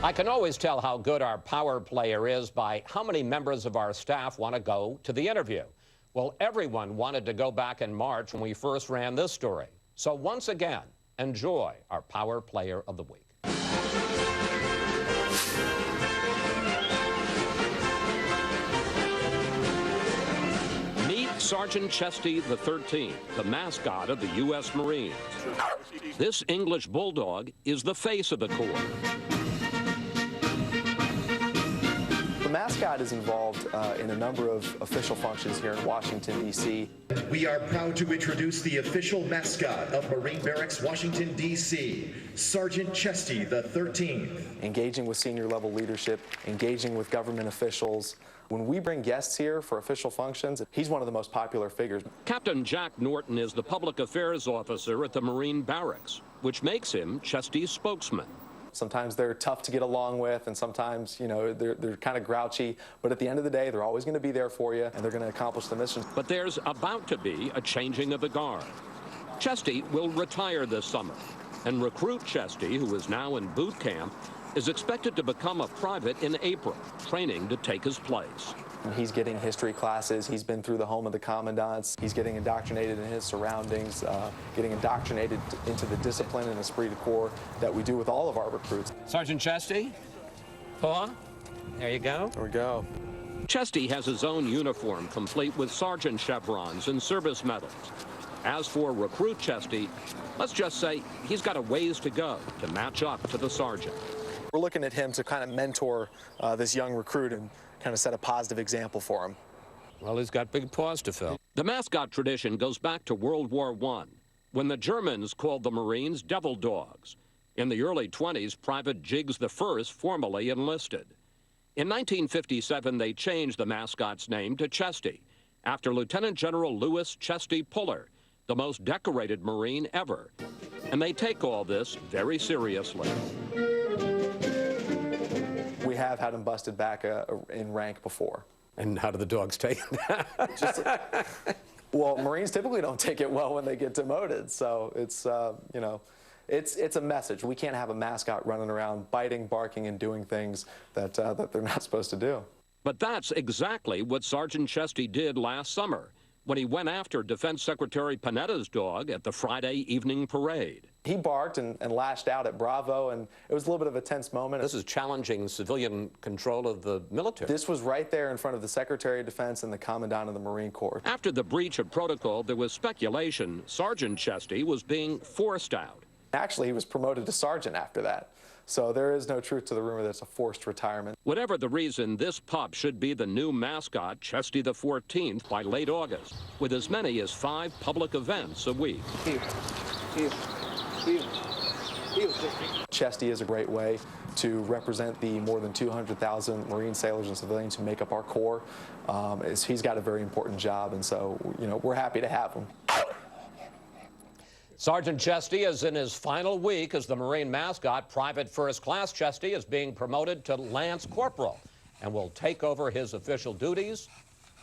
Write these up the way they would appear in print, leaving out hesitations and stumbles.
I can always tell how good our power player is by how many members of our staff want to go to the interview. Well, everyone wanted to go back in March when we first ran this story. So once again, enjoy our Power Player of the Week. Meet Sergeant Chesty the 13th, the mascot of the U.S. Marines. This English bulldog is the face of the Corps. The mascot is involved in a number of official functions here in Washington, D.C. We are proud to introduce the official mascot of Marine Barracks, Washington, D.C., Sergeant Chesty the 13th. Engaging with senior level leadership, engaging with government officials. When we bring guests here for official functions, he's one of the most popular figures. Captain Jack Norton is the public affairs officer at the Marine Barracks, which makes him Chesty's spokesman. Sometimes they're tough to get along with, and sometimes, you know, they're kind of grouchy. But at the end of the day, they're always going to be there for you, and they're going to accomplish the mission. But there's about to be a changing of the guard. Chesty will retire this summer, and recruit Chesty, who is now in boot camp, is expected to become a private in April, training to take his place. He's getting history classes. He's been through the home of the commandants. He's getting indoctrinated in his surroundings, getting indoctrinated into the discipline and esprit de corps that we do with all of our recruits. Sergeant Chesty, Paw, there you go. There we go. Chesty has his own uniform, complete with sergeant chevrons and service medals. As for recruit Chesty, let's just say he's got a ways to go to match up to the sergeant. We're looking at him to kind of mentor this young recruit and kind of set a positive example for him. Well, he's got big paws to fill. The mascot tradition goes back to World War I, when the Germans called the Marines devil dogs. In the early 20s, Private Jiggs I formally enlisted. In 1957, they changed the mascot's name to Chesty, after Lieutenant General Louis Chesty Puller, the most decorated Marine ever. And they take all this very seriously. We have had him busted back in rank before. And how do the dogs take it? Well, Marines typically don't take it well when they get demoted. So it's, you know, it's a message. We can't have a mascot running around biting, barking, and doing things that they're not supposed to do. But that's exactly what Sergeant Chesty did last summer, when he went after Defense Secretary Panetta's dog at the Friday evening parade. He barked and lashed out at Bravo, and it was a little bit of a tense moment. This is challenging civilian control of the military. This was right there in front of the Secretary of Defense and the Commandant of the Marine Corps. After the breach of protocol, there was speculation Sergeant Chesty was being forced out. Actually, he was promoted to sergeant after that. So there is no truth to the rumor that it's a forced retirement. Whatever the reason, this pup should be the new mascot, Chesty the 14th, by late August, with as many as 5 public events a week. Chesty is a great way to represent the more than 200,000 Marine sailors and civilians who make up our Corps. He's got a very important job, and so, you know, we're happy to have him. Sergeant Chesty is in his final week as the Marine mascot. Private First Class Chesty is being promoted to Lance Corporal and will take over his official duties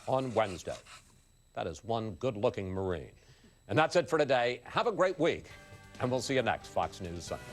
on Wednesday. That is one good-looking Marine. And that's it for today. Have a great week, and we'll see you next Fox News Sunday.